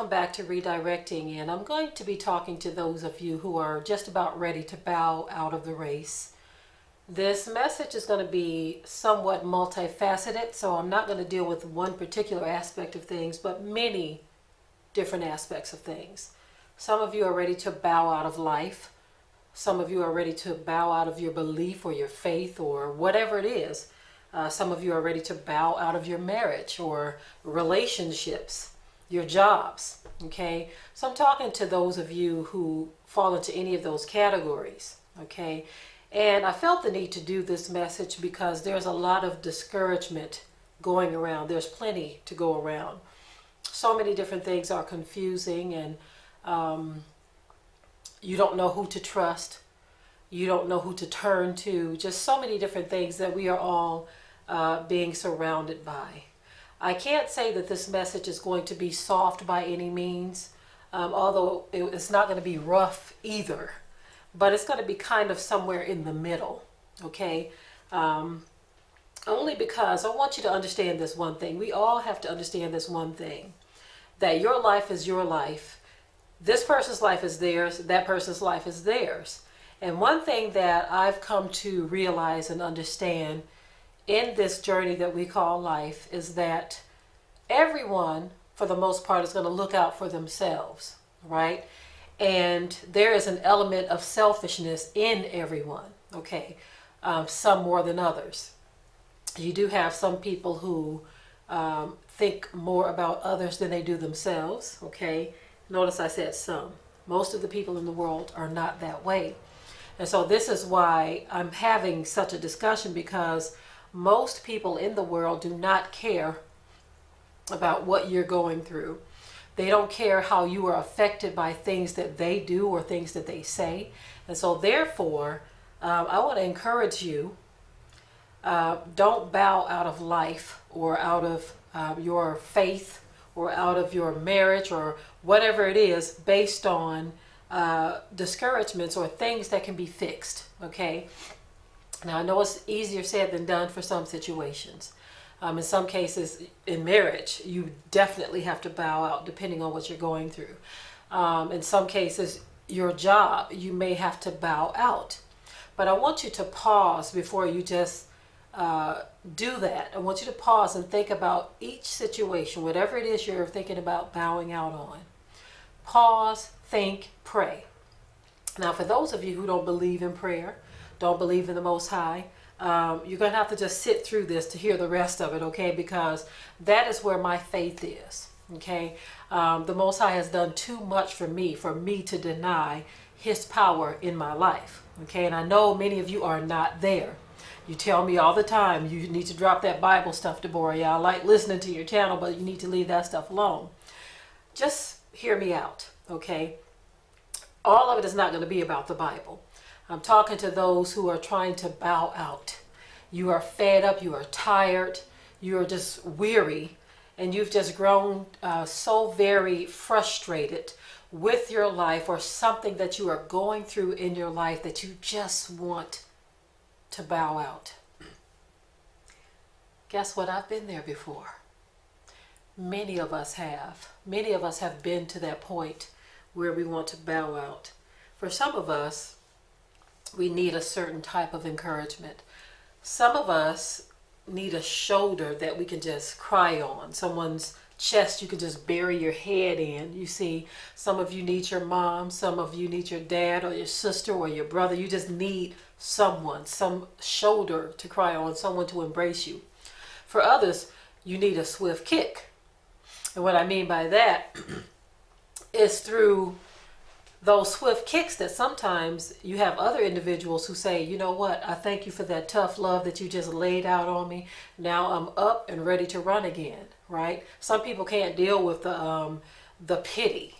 welcome back to Redirecting, and I'm going to be talking to those of you who are just about ready to bow out of the race. This message is going to be somewhat multifaceted, so I'm not going to deal with one particular aspect of things, but many different aspects of things. Some of you are ready to bow out of life. Some of you are ready to bow out of your belief or your faith or whatever it is. Some of you are ready to bow out of your marriage or relationships, your jobs, okay? So I'm talking to those of you who fall into any of those categories, okay? And I felt the need to do this message because there's a lot of discouragement going around. There's plenty to go around. So many different things are confusing, and you don't know who to trust. You don't know who to turn to. Just so many different things that we are all being surrounded by. I can't say that this message is going to be soft by any means, although it's not going to be rough either. But it's going to be kind of somewhere in the middle, okay? Only because I want you to understand this one thing. We all have to understand this one thing, that your life is your life. This person's life is theirs. That person's life is theirs. And one thing that I've come to realize and understand in this journey that we call life is that everyone, for the most part, is going to look out for themselves, right? And there is an element of selfishness in everyone, okay? Some more than others. You do have some people who think more about others than they do themselves, okay? Notice I said some. Most of the people in the world are not that way. And so this is why I'm having such a discussion, because most people in the world do not care about what you're going through. They don't care how you are affected by things that they do or things that they say. And so therefore, I want to encourage you, don't bow out of life or out of your faith or out of your marriage or whatever it is based on discouragements or things that can be fixed, okay? Now, I know it's easier said than done for some situations. In some cases, in marriage, you definitely have to bow out depending on what you're going through. In some cases, your job, you may have to bow out. But I want you to pause before you just do that. I want you to pause and think about each situation, whatever it is you're thinking about bowing out on. Pause, think, pray. Now, for those of you who don't believe in prayer, don't believe in the Most High, you're going to have to just sit through this to hear the rest of it, okay? Because that is where my faith is, okay? The Most High has done too much for me to deny His power in my life, okay? And I know many of you are not there. You tell me all the time, you need to drop that Bible stuff, Deborah. Yeah, I like listening to your channel, but you need to leave that stuff alone. Just hear me out, okay? All of it is not going to be about the Bible. I'm talking to those who are trying to bow out. You are fed up, you are tired, you are just weary, and you've just grown so very frustrated with your life or something that you are going through in your life that you just want to bow out. Guess what? I've been there before. Many of us have. Many of us have been to that point where we want to bow out. For some of us, we need a certain type of encouragement. Some of us need a shoulder that we can just cry on. Someone's chest you can just bury your head in. You see, some of you need your mom, some of you need your dad or your sister or your brother. You just need someone, some shoulder to cry on, someone to embrace you. For others, you need a swift kick. And what I mean by that is through those swift kicks that sometimes you have other individuals who say, you know what, I thank you for that tough love that you just laid out on me. Now I'm up and ready to run again, right? Some people can't deal with the pity,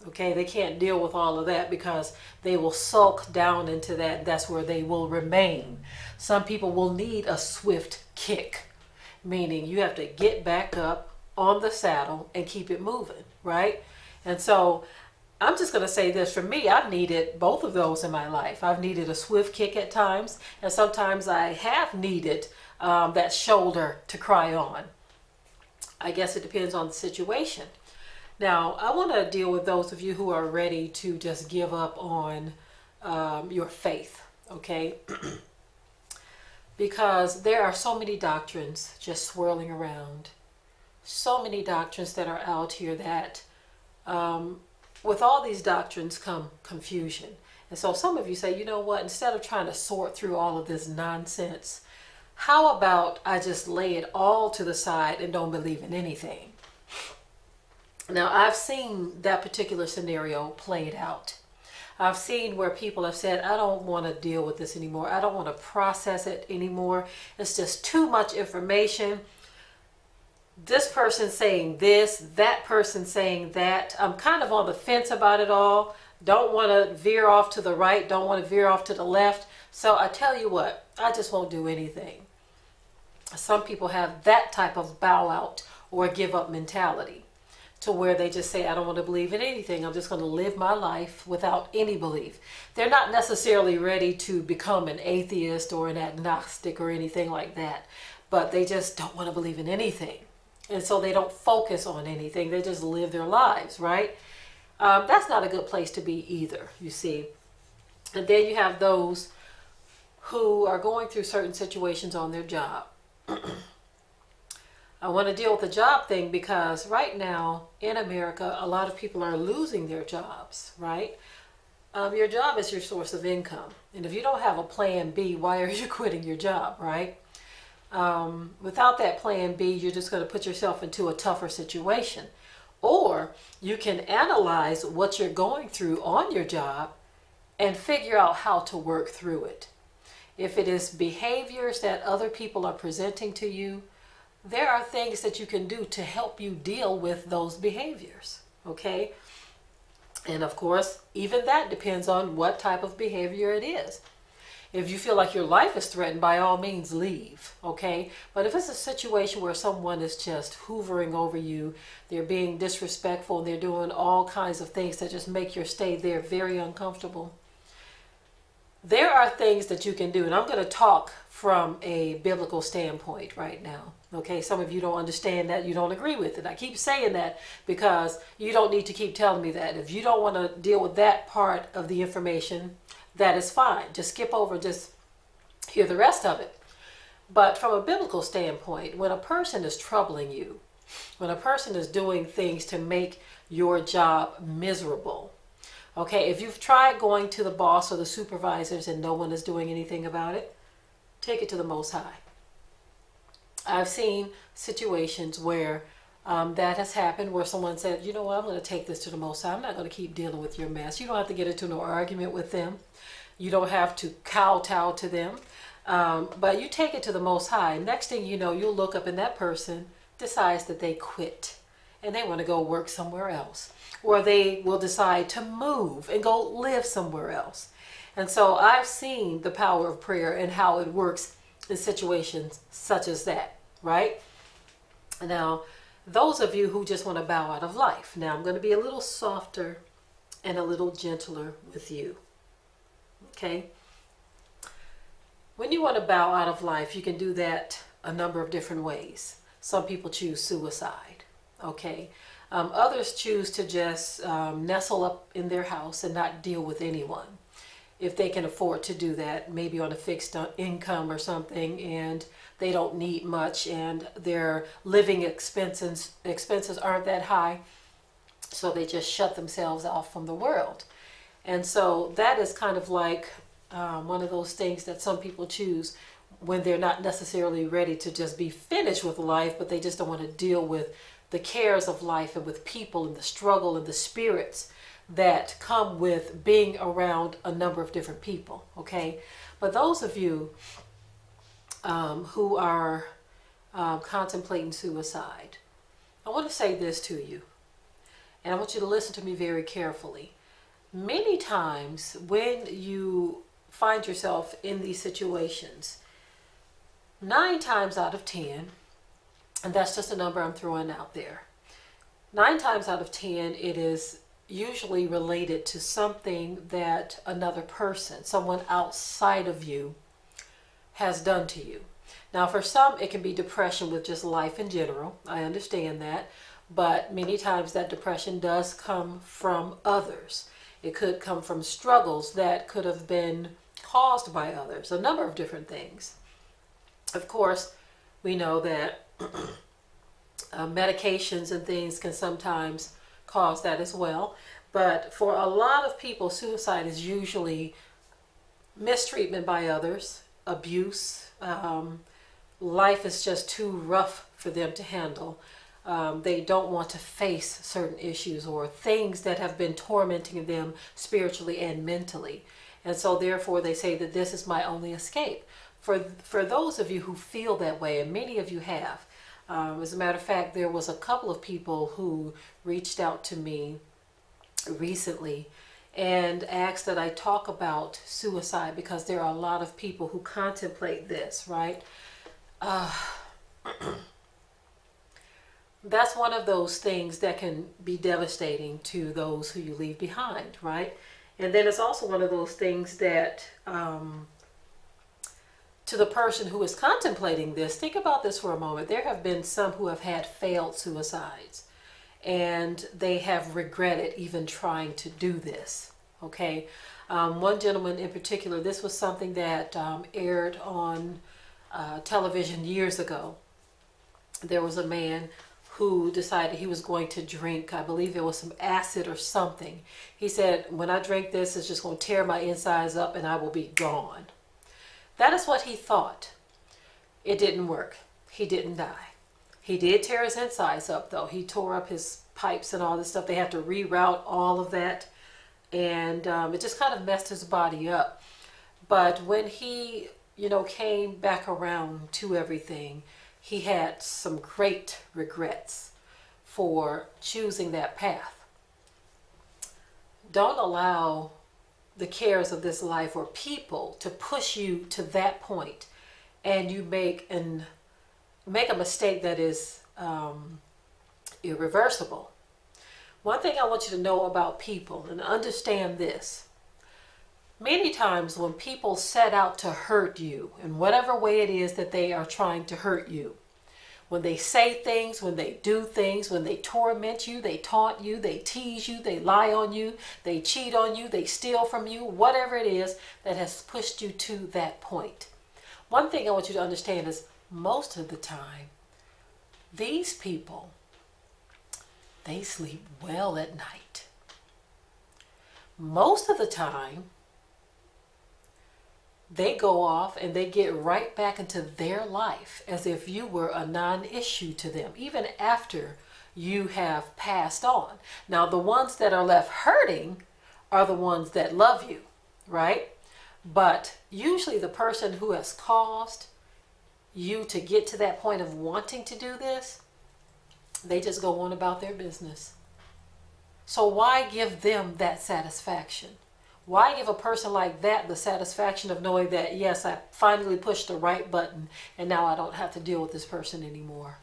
okay? They can't deal with all of that because they will sulk down into that. That's where they will remain. Some people will need a swift kick, meaning you have to get back up on the saddle and keep it moving, right? And so I'm just going to say this. For me, I've needed both of those in my life. I've needed a swift kick at times, and sometimes I have needed that shoulder to cry on. I guess it depends on the situation. Now, I want to deal with those of you who are ready to just give up on your faith, okay? Because there are so many doctrines just swirling around. So many doctrines that are out here that with all these doctrines come confusion. And so some of you say, you know what, instead of trying to sort through all of this nonsense, how about I just lay it all to the side and don't believe in anything? Now, I've seen that particular scenario played out. I've seen where people have said, I don't want to deal with this anymore. I don't want to process it anymore. It's just too much information. This person saying this, that person saying that. I'm kind of on the fence about it all. Don't want to veer off to the right. Don't want to veer off to the left. So I tell you what, I just won't do anything. Some people have that type of bow out or give up mentality, to where they just say, I don't want to believe in anything. I'm just going to live my life without any belief. They're not necessarily ready to become an atheist or an agnostic or anything like that, but they just don't want to believe in anything. And so they don't focus on anything. They just live their lives, right? That's not a good place to be either, you see. And then you have those who are going through certain situations on their job. I want to deal with the job thing because right now in America, a lot of people are losing their jobs, right? Your job is your source of income. And if you don't have a plan B, why are you quitting your job, right? Without that plan B, you're just going to put yourself into a tougher situation. Or you can analyze what you're going through on your job and figure out how to work through it. If it is behaviors that other people are presenting to you, there are things that you can do to help you deal with those behaviors, okay? And of course, even that depends on what type of behavior it is. If you feel like your life is threatened, by all means leave, okay? But if it's a situation where someone is just hoovering over you, they're being disrespectful, and they're doing all kinds of things that just make your stay there very uncomfortable, there are things that you can do. And I'm going to talk from a biblical standpoint right now. Okay, some of you don't understand that, you don't agree with it. I keep saying that because you don't need to keep telling me that. If you don't want to deal with that part of the information, that is fine. Just skip over, just hear the rest of it. But from a biblical standpoint, when a person is troubling you, when a person is doing things to make your job miserable, okay, if you've tried going to the boss or the supervisors and no one is doing anything about it, take it to the Most High. I've seen situations where that has happened, where someone said, you know what, I'm going to take this to the Most High. I'm not going to keep dealing with your mess. You don't have to get into no argument with them. You don't have to kowtow to them. But you take it to the Most High. Next thing you know, you'll look up and that person decides that they quit and they want to go work somewhere else. Or they will decide to move and go live somewhere else. And so I've seen the power of prayer and how it works in situations such as that, right? Now, those of you who just want to bow out of life, now I'm going to be a little softer and a little gentler with you, okay? When you want to bow out of life, you can do that a number of different ways. Some people choose suicide, okay? Others choose to just nestle up in their house and not deal with anyone. If they can afford to do that, maybe on a fixed income or something, and they don't need much, and their living expenses aren't that high, so they just shut themselves off from the world. And so that is kind of like one of those things that some people choose when they're not necessarily ready to just be finished with life, but they just don't want to deal with the cares of life and with people and the struggle and the spirits that come with being around a number of different people, okay? But those of you who are contemplating suicide, I want to say this to you, and I want you to listen to me very carefully. Many times when you find yourself in these situations, 9 times out of 10, and that's just a number I'm throwing out there, 9 times out of 10 it is usually related to something that another person, someone outside of you, has done to you. Now, for some, it can be depression with just life in general. I understand that. but many times that depression does come from others. It could come from struggles that could have been caused by others, a number of different things. Of course, we know that medications and things can sometimes cause that as well. But for a lot of people, suicide is usually mistreatment by others, abuse. Life is just too rough for them to handle. They don't want to face certain issues or things that have been tormenting them spiritually and mentally. And so therefore they say that this is my only escape. For those of you who feel that way, and many of you have, as a matter of fact, there was a couple of people who reached out to me recently and asked that I talk about suicide, because there are a lot of people who contemplate this, right? That's one of those things that can be devastating to those who you leave behind, right? And then it's also one of those things that to the person who is contemplating this, think about this for a moment. There have been some who have had failed suicides, and they have regretted even trying to do this, okay? One gentleman in particular, this was something that aired on television years ago. There was a man who decided he was going to drink, I believe it was some acid or something. He said, when I drink this, it's just going to tear my insides up and I will be gone. That is what he thought. It didn't work. He didn't die. He did tear his insides up, though. He tore up his pipes and all this stuff. They had to reroute all of that, and it just kind of messed his body up. But when he, came back around to everything, he had some great regrets for choosing that path. Don't allow the cares of this life or people to push you to that point and you make a mistake that is irreversible. One thing I want you to know about people, and understand this: many times when people set out to hurt you in whatever way it is that they are trying to hurt you, when they say things, when they do things, when they torment you, they taunt you, they tease you, they lie on you, they cheat on you, they steal from you, whatever it is that has pushed you to that point. One thing I want you to understand is most of the time, these people, they sleep well at night. Most of the time, they go off and they get right back into their life as if you were a non-issue to them, even after you have passed on. Now, the ones that are left hurting are the ones that love you, right? But usually the person who has caused you to get to that point of wanting to do this, they just go on about their business. So why give them that satisfaction? Why give a person like that the satisfaction of knowing that, yes, I finally pushed the right button and now I don't have to deal with this person anymore?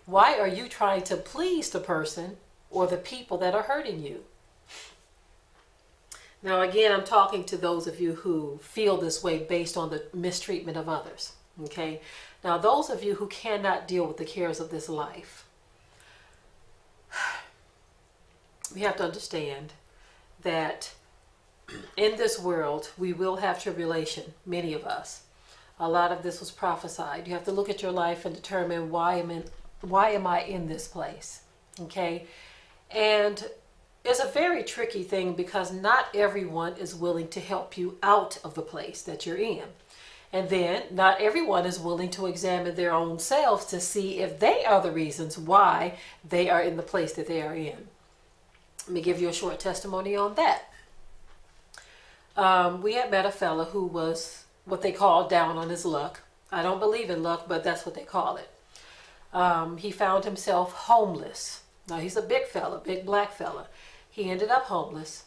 Why are you trying to please the person or the people that are hurting you? Now, again, I'm talking to those of you who feel this way based on the mistreatment of others, okay? Now, those of you who cannot deal with the cares of this life, we have to understand that in this world, we will have tribulation, many of us. A lot of this was prophesied. You have to look at your life and determine why am I in this place, okay? And it's a very tricky thing because not everyone is willing to help you out of the place that you're in. And then not everyone is willing to examine their own selves to see if they are the reasons why they are in the place that they are in. Let me give you a short testimony on that. We had met a fella who was what they call down on his luck. I don't believe in luck, but that's what they call it. He found himself homeless. Now, he's a big fella, big black fella. He ended up homeless,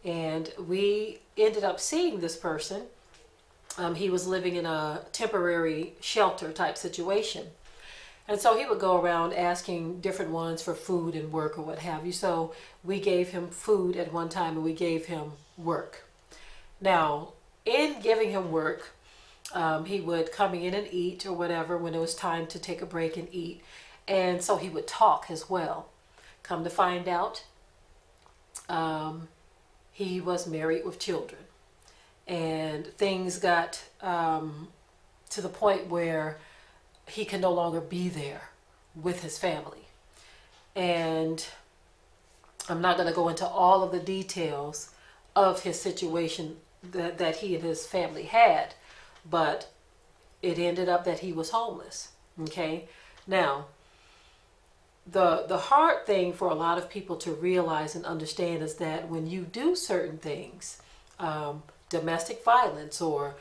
and we ended up seeing this person. He was living in a temporary shelter type situation. And so he would go around asking different ones for food and work or what have you. So we gave him food at one time and we gave him work. Now, in giving him work, he would come in and eat or whatever when it was time to take a break and eat. And so he would talk as well. Come to find out, he was married with children. And things got to the point where he can no longer be there with his family. And I'm not going to go into all of the details of his situation that he and his family had, but it ended up that he was homeless. Okay, now the hard thing for a lot of people to realize and understand is that when you do certain things, domestic violence or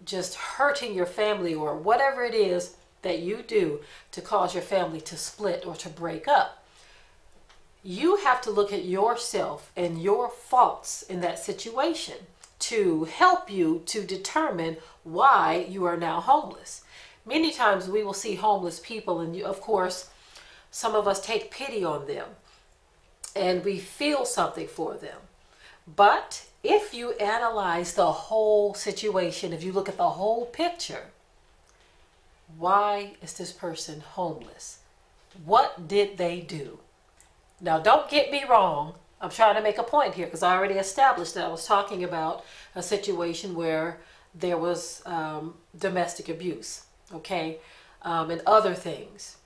just hurting your family or whatever it is that you do to cause your family to split or to break up, you have to look at yourself and your faults in that situation to help you to determine why you are now homeless. Many times we will see homeless people, and of course some of us take pity on them and we feel something for them. But if you analyze the whole situation, if you look at the whole picture, why is this person homeless? What did they do? Now, don't get me wrong. I'm trying to make a point here because I already established that I was talking about a situation where there was domestic abuse, okay, and other things.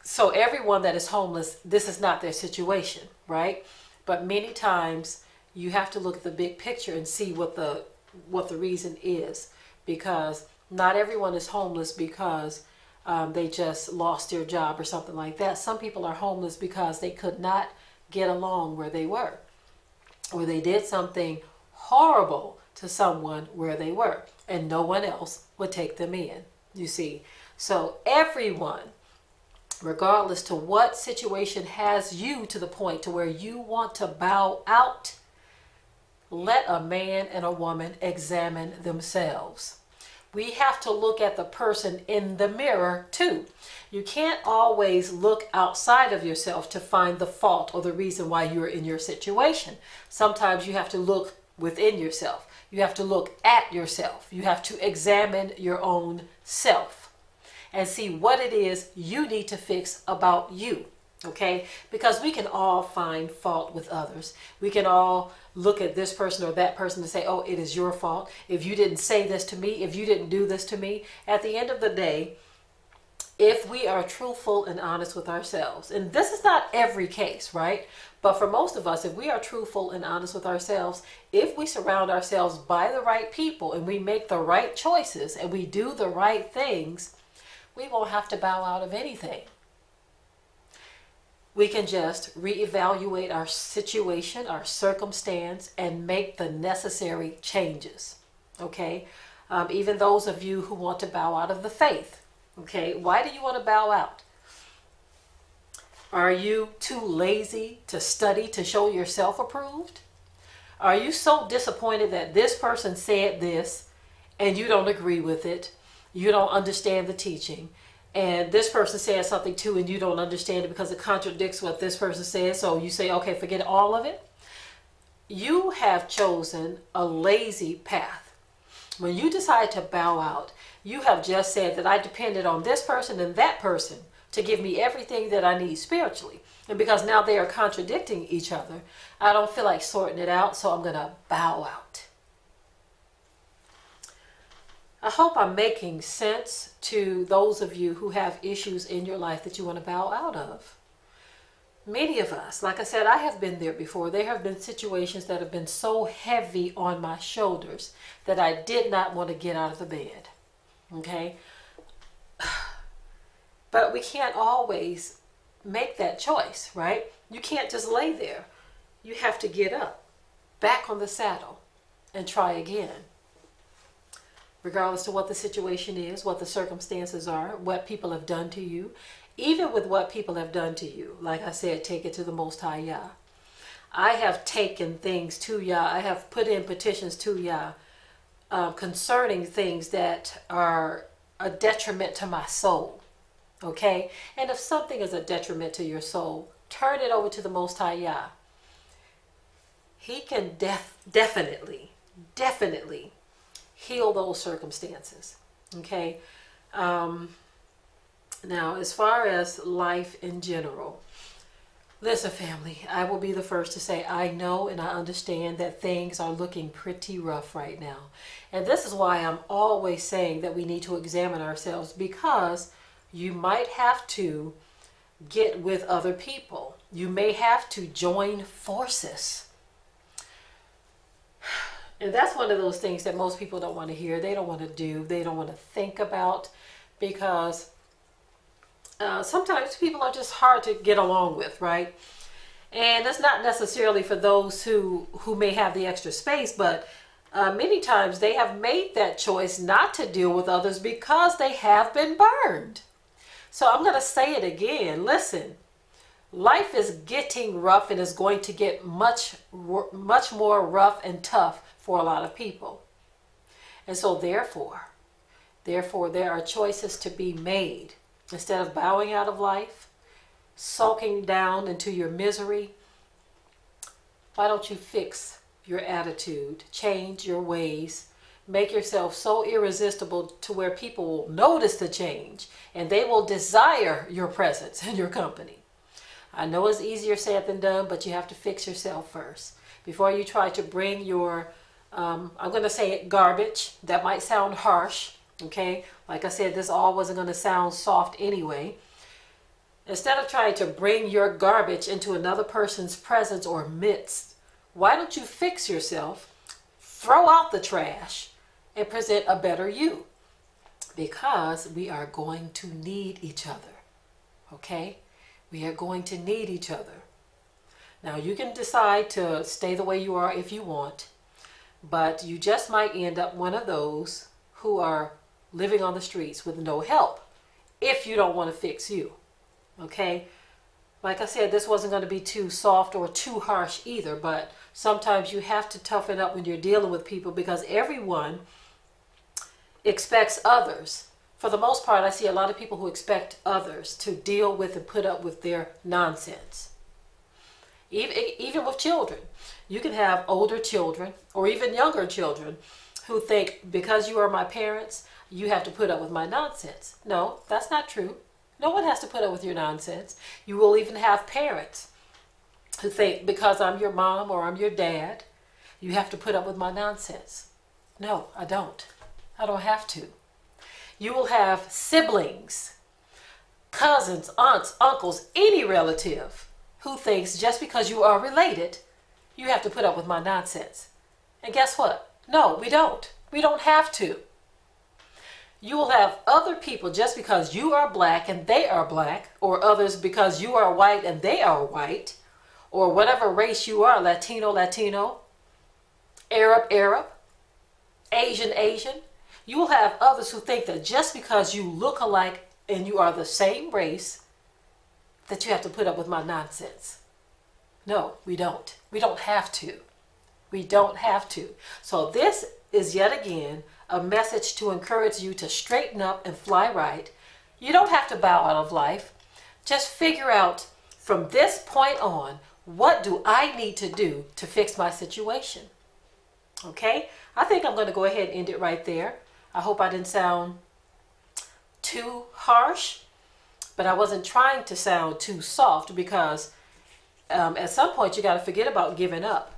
So everyone that is homeless, this is not their situation, right? But many times you have to look at the big picture and see what the reason is, because not everyone is homeless because they just lost their job or something like that. Some people are homeless because they could not get along where they were, or they did something horrible to someone where they were, and no one else would take them in, you see. So everyone, regardless to what situation has you to the point to where you want to bow out, let a man and a woman examine themselves. We have to look at the person in the mirror too. You can't always look outside of yourself to find the fault or the reason why you're in your situation. Sometimes you have to look within yourself. You have to look at yourself. You have to examine your own self and see what it is you need to fix about you, okay? Because we can all find fault with others. We can all look at this person or that person and say, oh, it is your fault. If you didn't say this to me, if you didn't do this to me. At the end of the day, if we are truthful and honest with ourselves, and this is not every case, right? But for most of us, if we are truthful and honest with ourselves, if we surround ourselves by the right people and we make the right choices and we do the right things, we won't have to bow out of anything. We can just reevaluate our situation, our circumstance, and make the necessary changes, okay? Even those of you who want to bow out of the faith, okay? Why do you want to bow out? Are you too lazy to study to show yourself approved? Are you so disappointed that this person said this and you don't agree with it? You don't understand the teaching, and this person says something too and you don't understand it because it contradicts what this person says, so you say, okay, forget all of it. You have chosen a lazy path. When you decide to bow out, you have just said that I depended on this person and that person to give me everything that I need spiritually, and because now they are contradicting each other, I don't feel like sorting it out, so I'm going to bow out. I hope I'm making sense to those of you who have issues in your life that you want to bow out of. Many of us, like I said, I have been there before. There have been situations that have been so heavy on my shoulders that I did not want to get out of the bed. Okay? But we can't always make that choice, right? You can't just lay there. You have to get up, back on the saddle, and try again. Regardless to what the situation is, what the circumstances are, what people have done to you. Even with what people have done to you, like I said, take it to the Most High Yah. I have taken things to Yah. I have put in petitions to Yah concerning things that are a detriment to my soul. Okay? And if something is a detriment to your soul, turn it over to the Most High Yah. He can definitely heal those circumstances. Okay? Now, as far as life in general, listen, family, I will be the first to say I know and I understand that things are looking pretty rough right now. And this is why I'm always saying that we need to examine ourselves, because you might have to get with other people. You may have to join forces. And that's one of those things that most people don't want to hear. They don't want to do. They don't want to think about, because sometimes people are just hard to get along with, right? And it's not necessarily for those who may have the extra space, but many times they have made that choice not to deal with others because they have been burned. So I'm going to say it again. Listen, life is getting rough and is going to get much more rough and tough for a lot of people. And so therefore, there are choices to be made. Instead of bowing out of life, sulking down into your misery, why don't you fix your attitude, change your ways, make yourself so irresistible to where people will notice the change and they will desire your presence and your company. I know it's easier said than done, but you have to fix yourself first before you try to bring your, I'm going to say it, garbage. That might sound harsh, okay? Like I said, this all wasn't going to sound soft anyway. Instead of trying to bring your garbage into another person's presence or midst, why don't you fix yourself, throw out the trash, and present a better you? Because we are going to need each other, okay? We are going to need each other. Now, you can decide to stay the way you are if you want, but you just might end up one of those who are living on the streets with no help if you don't want to fix you, okay? Like I said, this wasn't going to be too soft or too harsh either, but sometimes you have to toughen up when you're dealing with people, because everyone expects others. For the most part, I see a lot of people who expect others to deal with and put up with their nonsense. Even with children. You can have older children or even younger children who think, because you are my parents, you have to put up with my nonsense. No, that's not true. No one has to put up with your nonsense. You will even have parents who think, because I'm your mom or I'm your dad, you have to put up with my nonsense. No, I don't. I don't have to. You will have siblings, cousins, aunts, uncles, any relative who thinks just because you are related, you have to put up with my nonsense. And guess what? No, we don't. We don't have to. You will have other people just because you are black and they are black, or others because you are white and they are white, or whatever race you are, Latino, Arab, Asian. You will have others who think that just because you look alike and you are the same race, that you have to put up with my nonsense. No, we don't. We don't have to. We don't have to. So this is yet again a message to encourage you to straighten up and fly right. You don't have to bow out of life. Just figure out from this point on, what do I need to do to fix my situation? Okay? I think I'm going to go ahead and end it right there. I hope I didn't sound too harsh, but I wasn't trying to sound too soft, because at some point you got to forget about giving up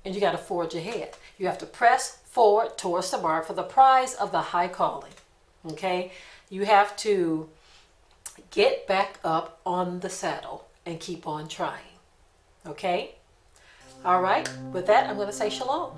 and you got to forge ahead. You have to press forward towards the mark for the prize of the high calling. Okay? You have to get back up on the saddle and keep on trying. Okay? All right. With that, I'm going to say shalom.